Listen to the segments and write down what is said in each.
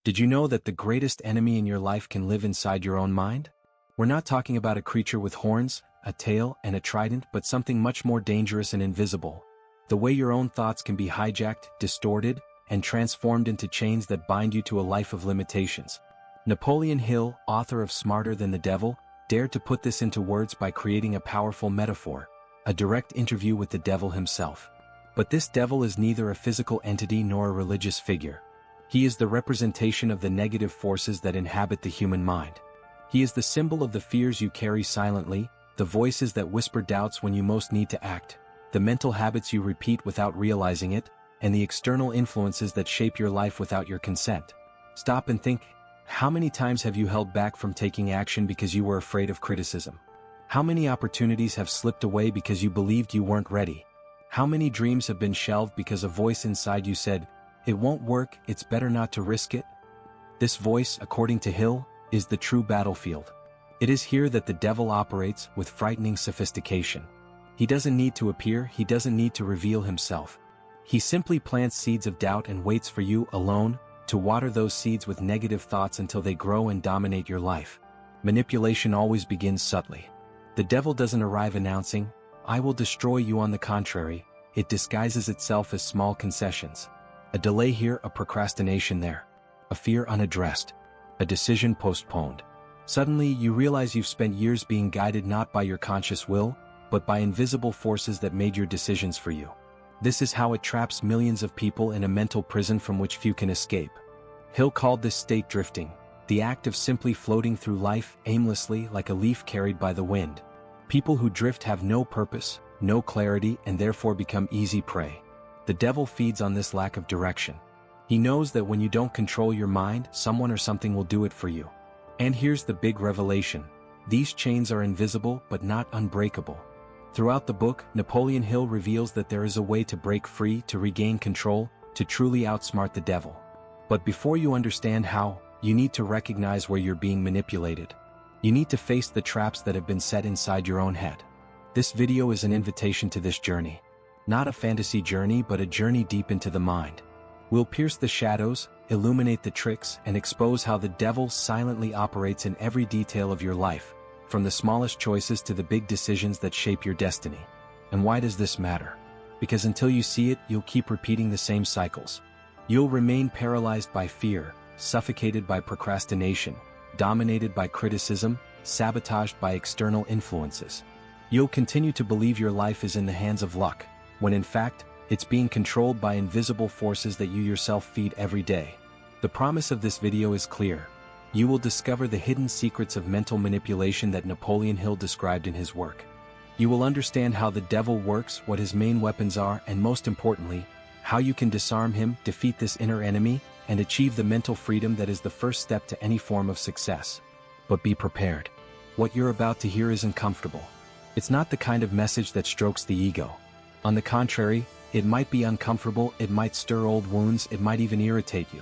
Did you know that the greatest enemy in your life can live inside your own mind? We're not talking about a creature with horns, a tail, and a trident, but something much more dangerous and invisible. The way your own thoughts can be hijacked, distorted, and transformed into chains that bind you to a life of limitations. Napoleon Hill, author of Smarter Than the Devil, dared to put this into words by creating a powerful metaphor, a direct interview with the devil himself. But this devil is neither a physical entity nor a religious figure. He is the representation of the negative forces that inhabit the human mind. He is the symbol of the fears you carry silently, the voices that whisper doubts when you most need to act, the mental habits you repeat without realizing it, and the external influences that shape your life without your consent. Stop and think, how many times have you held back from taking action because you were afraid of criticism? How many opportunities have slipped away because you believed you weren't ready? How many dreams have been shelved because a voice inside you said, "It won't work, it's better not to risk it"? This voice, according to Hill, is the true battlefield. It is here that the devil operates with frightening sophistication. He doesn't need to appear, he doesn't need to reveal himself. He simply plants seeds of doubt and waits for you, alone, to water those seeds with negative thoughts until they grow and dominate your life. Manipulation always begins subtly. The devil doesn't arrive announcing, "I will destroy you." On the contrary, it disguises itself as small concessions. A delay here, a procrastination there. A fear unaddressed. A decision postponed. Suddenly, you realize you've spent years being guided not by your conscious will, but by invisible forces that made your decisions for you. This is how it traps millions of people in a mental prison from which few can escape. Hill called this state drifting, the act of simply floating through life aimlessly like a leaf carried by the wind. People who drift have no purpose, no clarity, and therefore become easy prey. The devil feeds on this lack of direction. He knows that when you don't control your mind, someone or something will do it for you. And here's the big revelation. These chains are invisible but not unbreakable. Throughout the book, Napoleon Hill reveals that there is a way to break free, to regain control, to truly outsmart the devil. But before you understand how, you need to recognize where you're being manipulated. You need to face the traps that have been set inside your own head. This video is an invitation to this journey. Not a fantasy journey, but a journey deep into the mind. We'll pierce the shadows, illuminate the tricks, and expose how the devil silently operates in every detail of your life, from the smallest choices to the big decisions that shape your destiny. And why does this matter? Because until you see it, you'll keep repeating the same cycles. You'll remain paralyzed by fear, suffocated by procrastination, dominated by criticism, sabotaged by external influences. You'll continue to believe your life is in the hands of luck, when in fact, it's being controlled by invisible forces that you yourself feed every day. The promise of this video is clear. You will discover the hidden secrets of mental manipulation that Napoleon Hill described in his work. You will understand how the devil works, what his main weapons are, and most importantly, how you can disarm him, defeat this inner enemy, and achieve the mental freedom that is the first step to any form of success. But be prepared. What you're about to hear isn't comfortable. It's not the kind of message that strokes the ego. On the contrary, it might be uncomfortable, it might stir old wounds, it might even irritate you.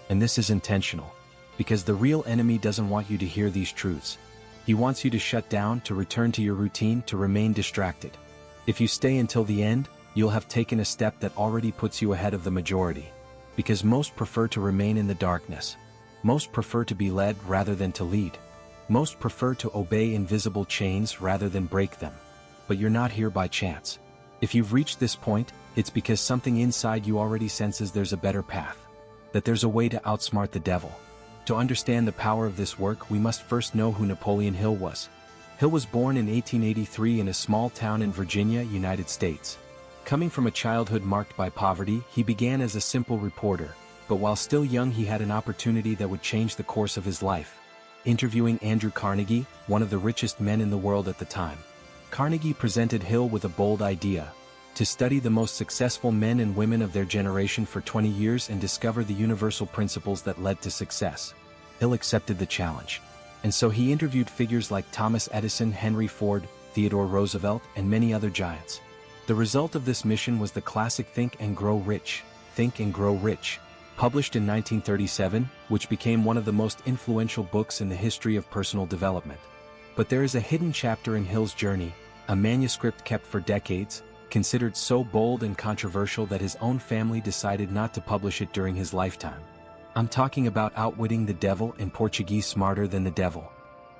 And this is intentional. Because the real enemy doesn't want you to hear these truths. He wants you to shut down, to return to your routine, to remain distracted. If you stay until the end, you'll have taken a step that already puts you ahead of the majority. Because most prefer to remain in the darkness. Most prefer to be led rather than to lead. Most prefer to obey invisible chains rather than break them. But you're not here by chance. If you've reached this point, it's because something inside you already senses there's a better path. That there's a way to outsmart the devil. To understand the power of this work, we must first know who Napoleon Hill was. Hill was born in 1883 in a small town in Virginia, United States. Coming from a childhood marked by poverty, he began as a simple reporter, but while still young he had an opportunity that would change the course of his life. Interviewing Andrew Carnegie, one of the richest men in the world at the time. Carnegie presented Hill with a bold idea: to study the most successful men and women of their generation for 20 years and discover the universal principles that led to success. Hill accepted the challenge. And so he interviewed figures like Thomas Edison, Henry Ford, Theodore Roosevelt, and many other giants. The result of this mission was the classic Think and Grow Rich, published in 1937, which became one of the most influential books in the history of personal development. But there is a hidden chapter in Hill's journey, a manuscript kept for decades, considered so bold and controversial that his own family decided not to publish it during his lifetime. I'm talking about Outwitting the Devil, in Portuguese Smarter Than the Devil.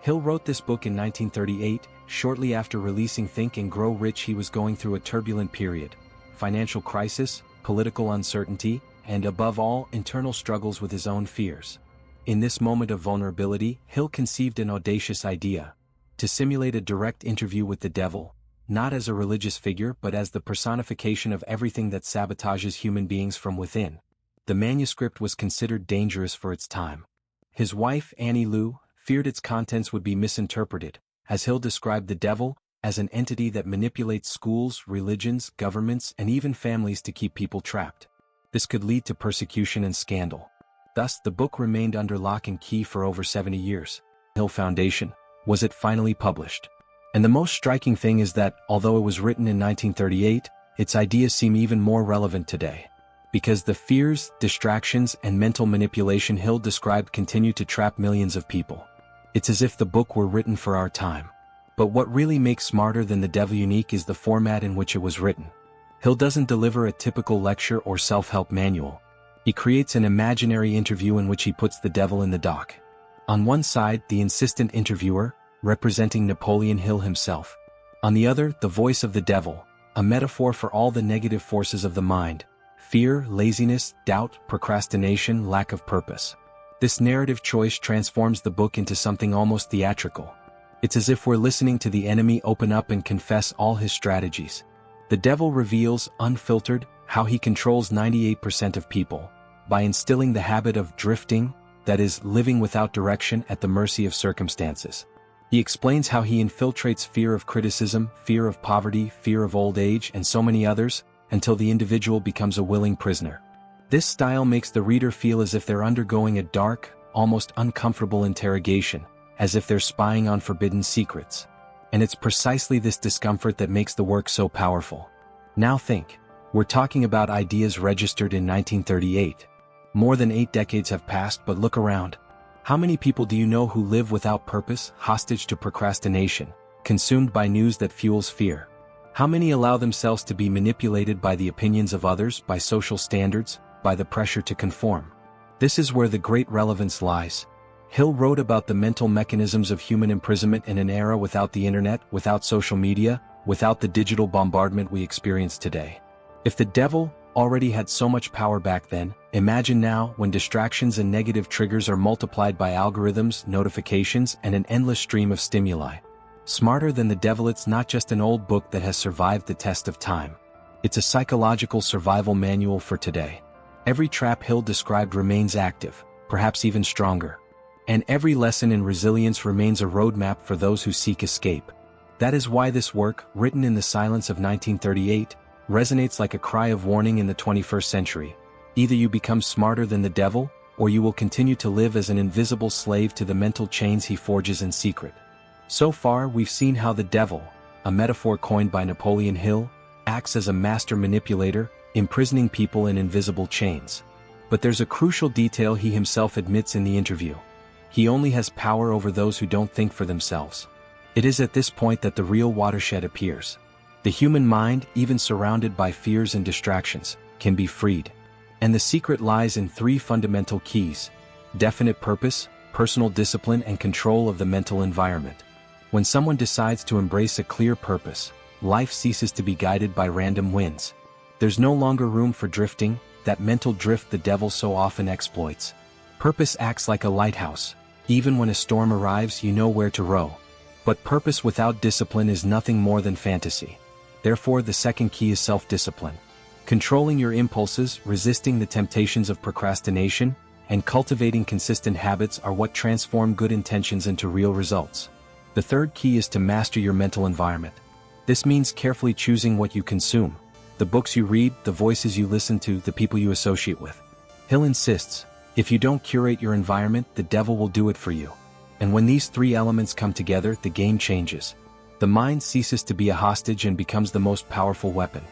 Hill wrote this book in 1938, shortly after releasing Think and Grow Rich. He was going through a turbulent period: financial crisis, political uncertainty, and above all, internal struggles with his own fears. In this moment of vulnerability, Hill conceived an audacious idea: to simulate a direct interview with the devil, not as a religious figure but as the personification of everything that sabotages human beings from within. The manuscript was considered dangerous for its time. His wife, Annie Lou, feared its contents would be misinterpreted, as Hill described the devil as an entity that manipulates schools, religions, governments, and even families to keep people trapped. This could lead to persecution and scandal. Thus, the book remained under lock and key for over 70 years. Hill Foundation. Was it finally published? And the most striking thing is that, although it was written in 1938, its ideas seem even more relevant today. Because the fears, distractions, and mental manipulation Hill described continue to trap millions of people. It's as if the book were written for our time. But what really makes Smarter Than the Devil unique is the format in which it was written. Hill doesn't deliver a typical lecture or self-help manual. He creates an imaginary interview in which he puts the devil in the dock. On one side, the insistent interviewer, representing Napoleon Hill himself. On the other, the voice of the devil, a metaphor for all the negative forces of the mind: fear, laziness, doubt, procrastination, lack of purpose. This narrative choice transforms the book into something almost theatrical. It's as if we're listening to the enemy open up and confess all his strategies. The devil reveals, unfiltered, how he controls 98% of people, by instilling the habit of drifting, that is, living without direction at the mercy of circumstances. He explains how he infiltrates fear of criticism, fear of poverty, fear of old age, and so many others, until the individual becomes a willing prisoner. This style makes the reader feel as if they're undergoing a dark, almost uncomfortable interrogation, as if they're spying on forbidden secrets. And it's precisely this discomfort that makes the work so powerful. Now think, we're talking about ideas registered in 1938. More than 8 decades have passed, but look around. How many people do you know who live without purpose, hostage to procrastination, consumed by news that fuels fear? How many allow themselves to be manipulated by the opinions of others, by social standards, by the pressure to conform? This is where the great relevance lies. Hill wrote about the mental mechanisms of human imprisonment in an era without the internet, without social media, without the digital bombardment we experience today. If the devil already had so much power back then, imagine now, when distractions and negative triggers are multiplied by algorithms, notifications, and an endless stream of stimuli. Smarter Than the Devil. It's not just an old book that has survived the test of time. It's a psychological survival manual for today. Every trap Hill described remains active, perhaps even stronger. And every lesson in resilience remains a roadmap for those who seek escape. That is why this work, written in the silence of 1938, resonates like a cry of warning in the 21st century. Either you become smarter than the devil, or you will continue to live as an invisible slave to the mental chains he forges in secret. So far, we've seen how the devil, a metaphor coined by Napoleon Hill, acts as a master manipulator, imprisoning people in invisible chains. But there's a crucial detail he himself admits in the interview. He only has power over those who don't think for themselves. It is at this point that the real watershed appears. The human mind, even surrounded by fears and distractions, can be freed. And the secret lies in 3 fundamental keys: definite purpose, personal discipline, and control of the mental environment. When someone decides to embrace a clear purpose, life ceases to be guided by random winds. There's no longer room for drifting, that mental drift the devil so often exploits. Purpose acts like a lighthouse. Even when a storm arrives, you know where to row. But purpose without discipline is nothing more than fantasy. Therefore, the second key is self-discipline. Controlling your impulses, resisting the temptations of procrastination, and cultivating consistent habits are what transform good intentions into real results. The third key is to master your mental environment. This means carefully choosing what you consume: the books you read, the voices you listen to, the people you associate with. Hill insists, if you don't curate your environment, the devil will do it for you. And when these 3 elements come together, the game changes. The mind ceases to be a hostage and becomes the most powerful weapon.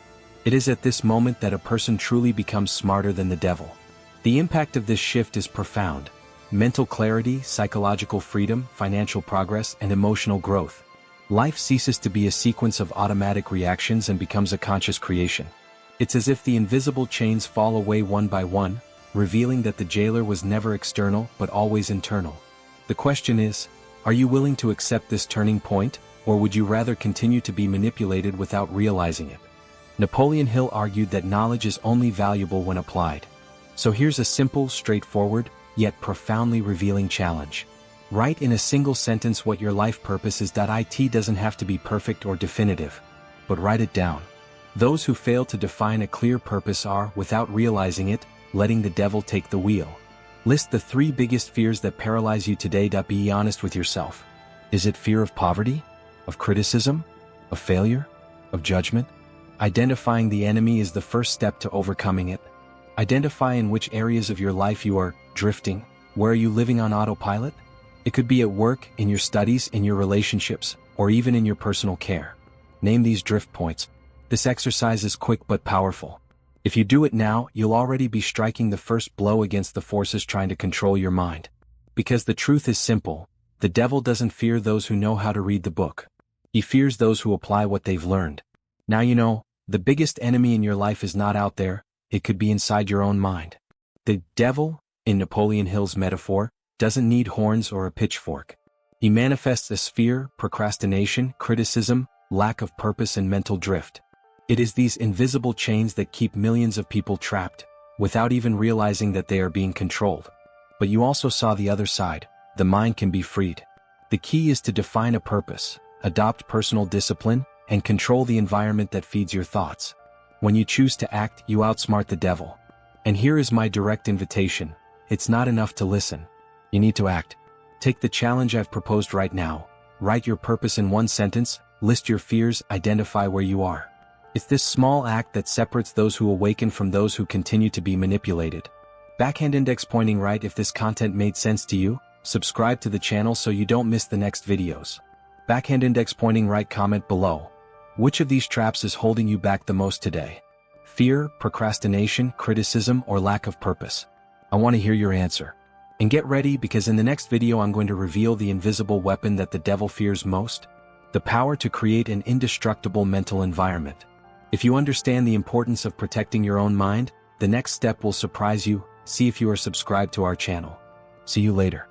It is at this moment that a person truly becomes smarter than the devil. The impact of this shift is profound: mental clarity, psychological freedom, financial progress, and emotional growth. Life ceases to be a sequence of automatic reactions and becomes a conscious creation. It's as if the invisible chains fall away one by one, revealing that the jailer was never external but always internal. The question is, are you willing to accept this turning point, or would you rather continue to be manipulated without realizing it? Napoleon Hill argued that knowledge is only valuable when applied. So here's a simple, straightforward, yet profoundly revealing challenge. Write in a single sentence what your life purpose is. It doesn't have to be perfect or definitive, but write it down. Those who fail to define a clear purpose are, without realizing it, letting the devil take the wheel. List the 3 biggest fears that paralyze you today. Be honest with yourself. Is it fear of poverty? Of criticism? Of failure? Of judgment? Identifying the enemy is the first step to overcoming it. Identify in which areas of your life you are drifting. Where are you living on autopilot? It could be at work, in your studies, in your relationships, or even in your personal care. Name these drift points. This exercise is quick but powerful. If you do it now, you'll already be striking the first blow against the forces trying to control your mind. Because the truth is simple, the devil doesn't fear those who know how to read the book. He fears those who apply what they've learned. Now you know, the biggest enemy in your life is not out there, it could be inside your own mind. The devil, in Napoleon Hill's metaphor, doesn't need horns or a pitchfork. He manifests as fear, procrastination, criticism, lack of purpose and mental drift. It is these invisible chains that keep millions of people trapped, without even realizing that they are being controlled. But you also saw the other side. The mind can be freed. The key is to define a purpose, adopt personal discipline, and control the environment that feeds your thoughts. When you choose to act, you outsmart the devil. And here is my direct invitation. It's not enough to listen. You need to act. Take the challenge I've proposed right now. Write your purpose in 1 sentence, list your fears, identify where you are. It's this small act that separates those who awaken from those who continue to be manipulated. Backhand index pointing right. If this content made sense to you, subscribe to the channel so you don't miss the next videos. Backhand index pointing right. Comment below. Which of these traps is holding you back the most today? Fear, procrastination, criticism, or lack of purpose? I want to hear your answer. And get ready, because in the next video I'm going to reveal the invisible weapon that the devil fears most. The power to create an indestructible mental environment. If you understand the importance of protecting your own mind, the next step will surprise you. See if you are subscribed to our channel. See you later.